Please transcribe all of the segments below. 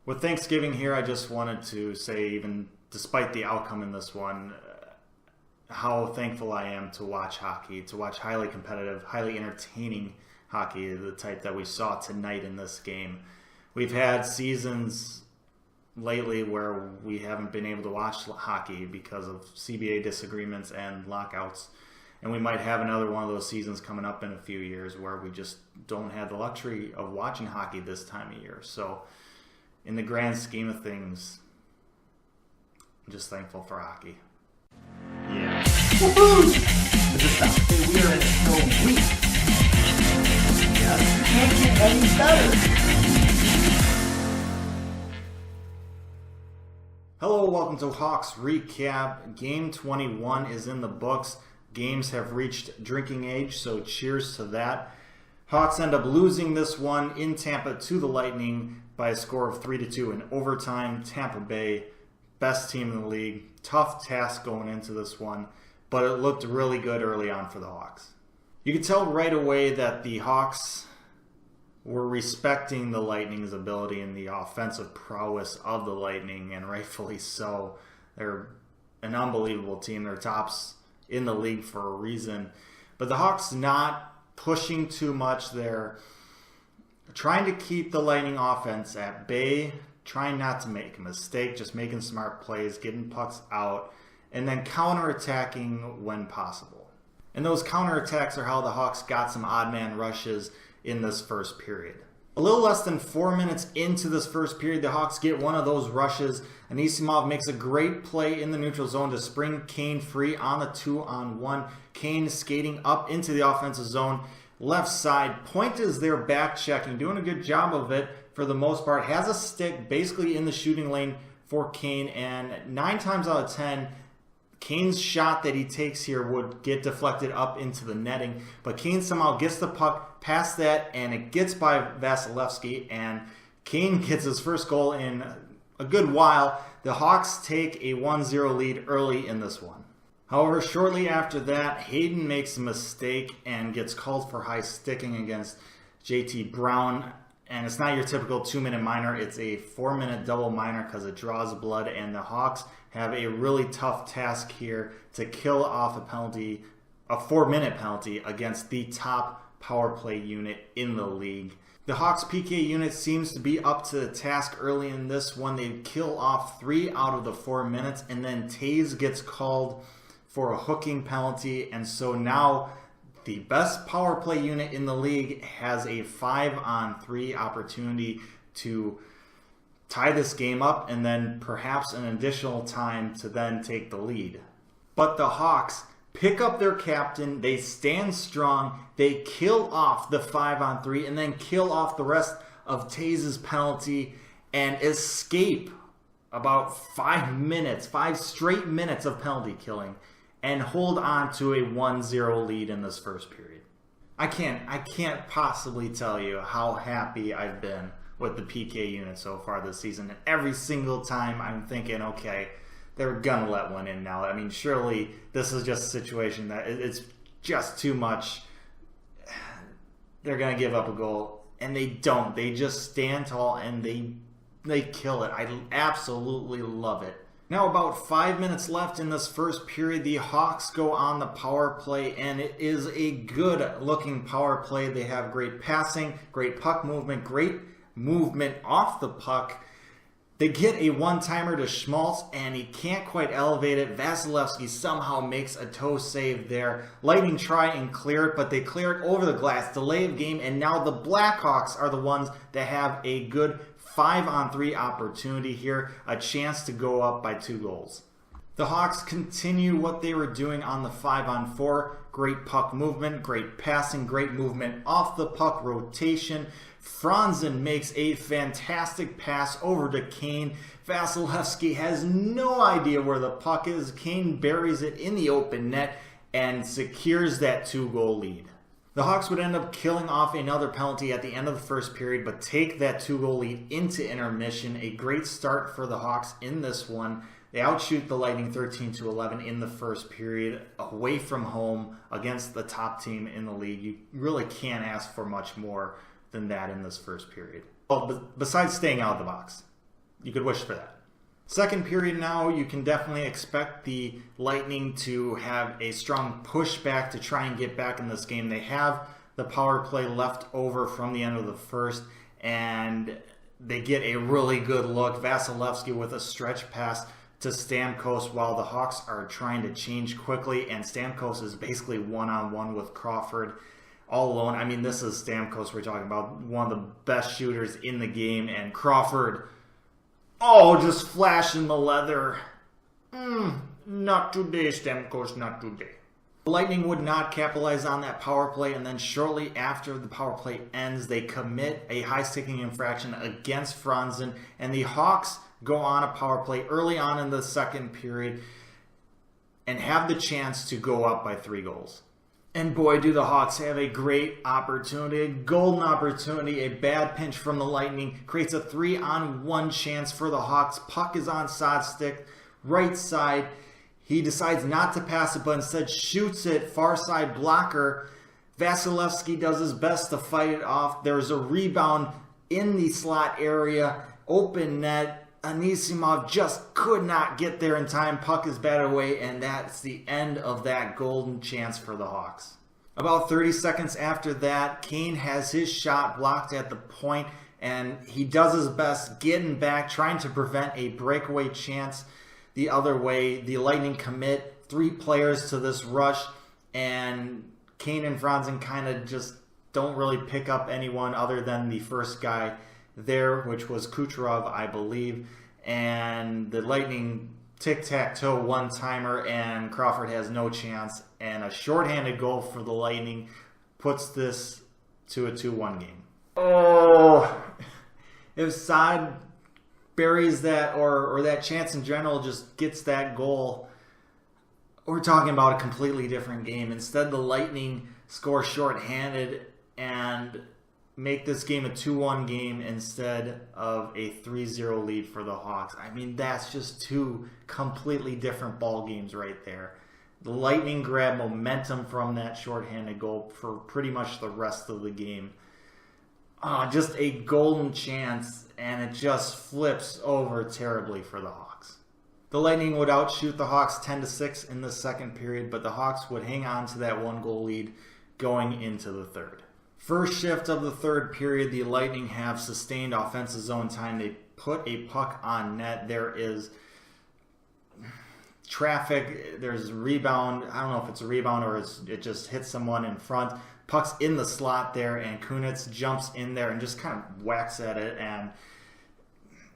With Thanksgiving here, I just wanted to say, even despite the outcome in this one, how thankful I am to watch hockey, to watch highly competitive, highly entertaining hockey, the type that we saw tonight in this game. We've had seasons lately where we haven't been able to watch hockey because of CBA disagreements and lockouts. And we might have another one of those seasons coming up in a few years where we just don't have the luxury of watching hockey this time of year. So in the grand scheme of things, I'm just thankful for hockey. Yeah. Woohoo! We are in a snow week. Yeah. Can't get any better. Hello, welcome to Hawks Recap. Game 21 is in the books. Games have reached drinking age, so cheers to that. Hawks end up losing this one in Tampa to the Lightning by a score of 3-2 in overtime. Tampa Bay, best team in the league. Tough task going into this one, but it looked really good early on for the Hawks. You could tell right away that the Hawks were respecting the Lightning's ability and the offensive prowess of the Lightning, and rightfully so. They're an unbelievable team. They're tops in the league for a reason. But the Hawks not pushing too much there, trying to keep the Lightning offense at bay, trying not to make a mistake, just making smart plays, getting pucks out, and then counterattacking when possible. And those counterattacks are how the Hawks got some odd man rushes in this first period. A little less than 4 minutes into this first period, the Hawks get one of those rushes. Anisimov makes a great play in the neutral zone to spring Kane free on the 2-on-1. Kane skating up into the offensive zone, left side. Point is there back checking, doing a good job of it for the most part. Has a stick basically in the shooting lane for Kane, and 9 times out of 10, Kane's shot that he takes here would get deflected up into the netting, but Kane somehow gets the puck past that, and it gets by Vasilevsky, and Kane gets his first goal in a good while. The Hawks take a 1-0 lead early in this one. However, shortly after that, Hayden makes a mistake and gets called for high sticking against JT Brown, and it's not your typical 2-minute minor, it's a 4-minute double minor because it draws blood, and the Hawks have a really tough task here to kill off a penalty, a 4-minute penalty against the top power play unit in the league. The Hawks PK unit seems to be up to the task early in this one. They kill off 3 out of the 4 minutes, and then Taze gets called for a hooking penalty, and so now the best power play unit in the league has a 5-on-3 opportunity to tie this game up and then perhaps an additional time to then take the lead. But the Hawks pick up their captain, they stand strong, they kill off the 5-on-3 and then kill off the rest of Taze's penalty and escape about 5 straight minutes of penalty killing and hold on to a 1-0 lead in this first period. I can't possibly tell you how happy I've been with the PK unit so far this season. And every single time I'm thinking, okay, they're going to let one in now. I mean, surely this is just a situation that it's just too much. They're going to give up a goal, and they don't. They just stand tall, and they kill it. I absolutely love it. Now about 5 minutes left in this first period, the Hawks go on the power play, and it is a good-looking power play. They have great passing, great puck movement, great movement off the puck. They get a one-timer to Schmaltz, and he can't quite elevate it. Vasilevsky somehow makes a toe save there. Lightning try and clear it, but they clear it over the glass. Delay of game, and now the Blackhawks are the ones that have a good 5-on-3 opportunity here, a chance to go up by 2 goals. The Hawks continue what they were doing on the 5-on-4. Great puck movement, great passing, great movement off the puck rotation. Franzen makes a fantastic pass over to Kane. Vasilevsky has no idea where the puck is. Kane buries it in the open net and secures that 2-goal lead. The Hawks would end up killing off another penalty at the end of the first period, but take that 2-goal lead into intermission. A great start for the Hawks in this one. They outshoot the Lightning 13-11 in the first period, away from home against the top team in the league. You really can't ask for much more than that in this first period. Well, besides staying out of the box. wish for that. Second period now, you can definitely expect the Lightning to have a strong pushback to try and get back in this game. They have the power play left over from the end of the first, and they get a really good look. Vasilevsky with a stretch pass to Stamkos while the Hawks are trying to change quickly, and Stamkos is basically one-on-one with Crawford all alone. I mean, this is Stamkos we're talking about, one of the best shooters in the game, and Crawford, just flashing the leather. Not today, Stamkos, not today. The Lightning would not capitalize on that power play, and then shortly after the power play ends, they commit a high-sticking infraction against Franzen, and the Hawks go on a power play early on in the second period and have the chance to go up by 3 goals. And boy, do the Hawks have a great opportunity, a golden opportunity. A bad pinch from the Lightning creates a 3-on-1 chance for the Hawks. Puck is on side stick, right side. He decides not to pass it, but instead shoots it far side blocker. Vasilevsky does his best to fight it off. There's a rebound in the slot area, open net. Anisimov just could not get there in time. Puck is batted away, and that's the end of that golden chance for the Hawks. About 30 seconds after that, Kane has his shot blocked at the point, and he does his best getting back, trying to prevent a breakaway chance the other way. The Lightning commit 3 players to this rush, and Kane and Franzen kind of just don't really pick up anyone other than the first guy there, which was Kucherov, I believe. And the Lightning tic-tac-toe one-timer, and Crawford has no chance. And a shorthanded goal for the Lightning puts this to a 2-1 game. If Saad buries that, or that chance in general just gets that goal, we're talking about a completely different game. Instead, the Lightning score shorthanded and make this game a 2-1 game instead of a 3-0 lead for the Hawks. I mean, that's just 2 completely different ball games right there. The Lightning grab momentum from that shorthanded goal for pretty much the rest of the game. Just a golden chance, and it just flips over terribly for the Hawks. The Lightning would outshoot the Hawks 10-6 in the second period, but the Hawks would hang on to that 1-goal lead going into the third. First shift of the third period, the Lightning have sustained offensive zone time. They put a puck on net. There is traffic. There's a rebound. I don't know if it's a rebound or it just hits someone in front. Puck's in the slot there, and Kunitz jumps in there and just kind of whacks at it, and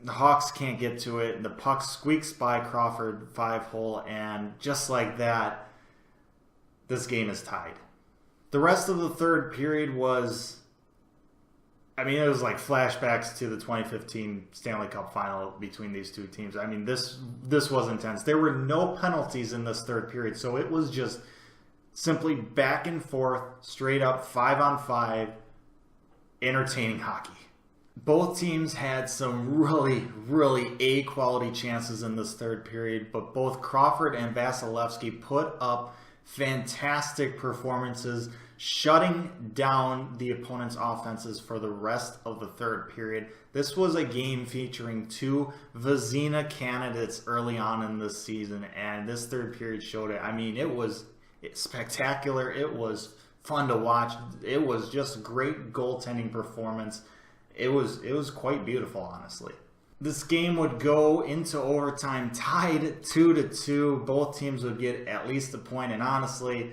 the Hawks can't get to it. The puck squeaks by Crawford 5-hole, and just like that, this game is tied. The rest of the third period was, it was like flashbacks to the 2015 Stanley Cup final between these 2 teams. I mean, this was intense. There were no penalties in this third period, so it was just simply back and forth, straight up 5-on-5, entertaining hockey. Both teams had some really, really A-quality chances in this third period, but both Crawford and Vasilevsky put up fantastic performances, shutting down the opponent's offenses for the rest of the third period. This was a game featuring 2 Vezina candidates early on in this season, and this third period showed it. I mean, it was spectacular. It was fun to watch. It was just great goaltending performance. It was quite beautiful, honestly. This game would go into overtime tied 2-2. Both teams would get at least a point, and honestly,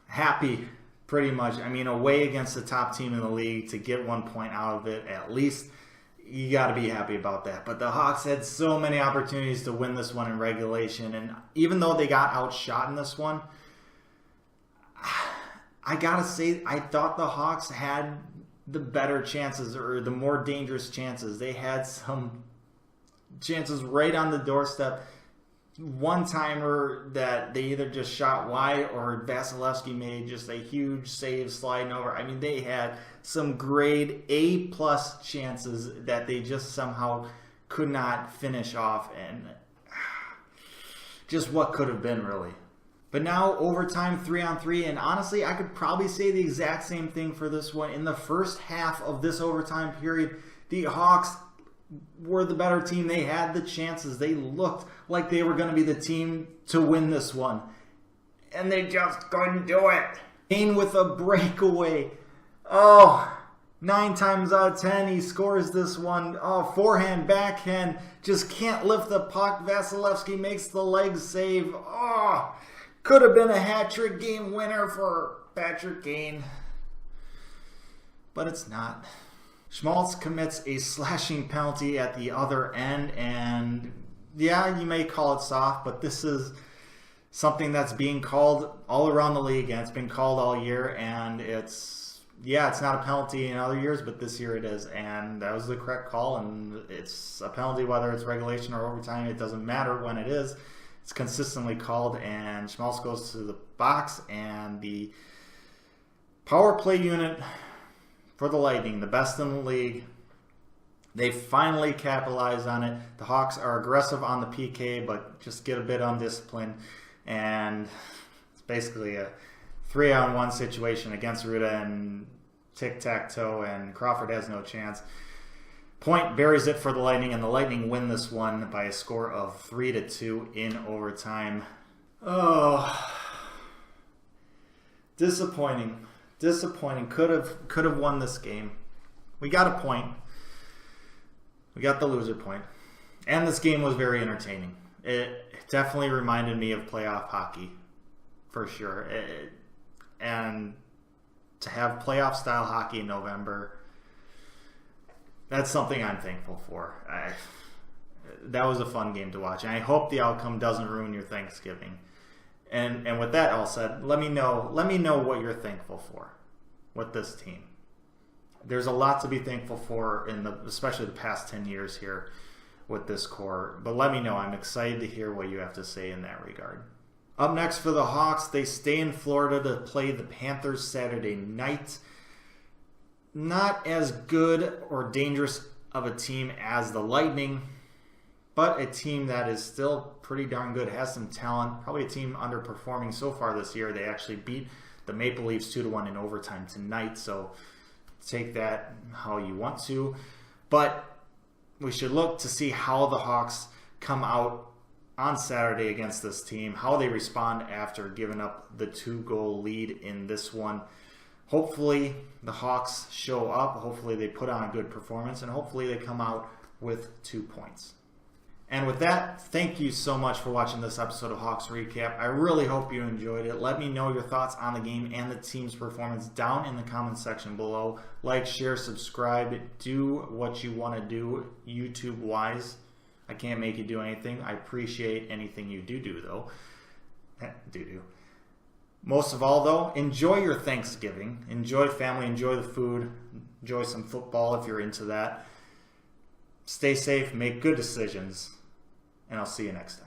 happy pretty much. I mean, away against the top team in the league, to get 1 point out of it, at least you got to be happy about that. But the Hawks had so many opportunities to win this one in regulation, and even though they got outshot in this one, I gotta say, I thought the Hawks had the better chances, or the more dangerous chances. They had some chances right on the doorstep. One-timer that they either just shot wide, or Vasilevsky made just a huge save sliding over. I mean, they had some grade A+ chances that they just somehow could not finish off, and just what could have been, really. But now, overtime 3-on-3, and honestly, I could probably say the exact same thing for this one. In the first half of this overtime period, the Hawks were the better team. They had the chances. They looked like they were going to be the team to win this one. And they just couldn't do it. Kane with a breakaway. Oh, 9 times out of 10 he scores this one. Oh, forehand, backhand. Just can't lift the puck. Vasilevsky makes the leg save. Oh, could have been a hat-trick game winner for Patrick Kane. But it's not. Schmaltz commits a slashing penalty at the other end, and yeah, you may call it soft, but this is something that's being called all around the league, and it's been called all year, and it's not a penalty in other years, but this year it is, and that was the correct call, and it's a penalty whether it's regulation or overtime. It doesn't matter when it is. It's consistently called, and Schmaltz goes to the box, and the power play unit for the Lightning, the best in the league, they finally capitalize on it. The Hawks are aggressive on the PK, but just get a bit undisciplined. And it's basically a 3-on-1 situation against Ruda and tic-tac-toe, and Crawford has no chance. Point buries it for the Lightning, and the Lightning win this one by a score of 3-2 in overtime. Oh, disappointing. Disappointing. Could have won this game. We got a point. We got the loser point. And this game was very entertaining. It definitely reminded me of playoff hockey, for sure. And to have playoff style hockey in November, that's something I'm thankful for. That was a fun game to watch, and I hope the outcome doesn't ruin your Thanksgiving. And with that all said, let me know what you're thankful for with this team. There's a lot to be thankful for especially the past 10 years here with this core. But let me know. I'm excited to hear what you have to say in that regard. Up next for the Hawks, they stay in Florida to play the Panthers Saturday night. Not as good or dangerous of a team as the Lightning, but a team that is still pretty darn good, has some talent. Probably a team underperforming so far this year. They actually beat the Maple Leafs 2-1 in overtime tonight, so take that how you want to. But we should look to see how the Hawks come out on Saturday against this team, how they respond after giving up the 2-goal lead in this one. Hopefully the Hawks show up. Hopefully they put on a good performance, and hopefully they come out with 2 points. And with that, thank you so much for watching this episode of Hawks Recap. I really hope you enjoyed it. Let me know your thoughts on the game and the team's performance down in the comments section below. Like, share, subscribe. Do what you want to do YouTube-wise. I can't make you do anything. I appreciate anything you do, though. Do. Most of all, though, enjoy your Thanksgiving. Enjoy family. Enjoy the food. Enjoy some football if you're into that. Stay safe. Make good decisions. And I'll see you next time.